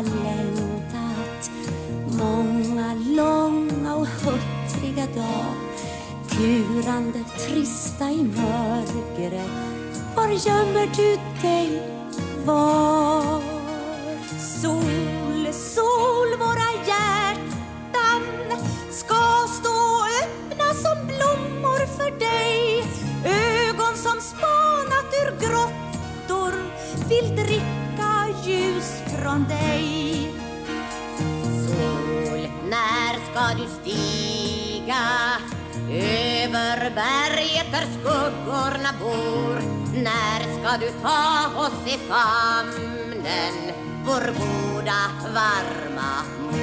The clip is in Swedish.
längtat många långa och huttriga dagar, kurande trista i mörkret. Var gömmer du dig? Var? Sol, sol, våra hjärtan ska stå öppna som blommor för dig. Ögon som spanat ur grottor vill dricka ljus från dig. Sol, när ska du stiga över berget där skuggorna bor? När ska du ta oss i famnen, vår goda varma mor?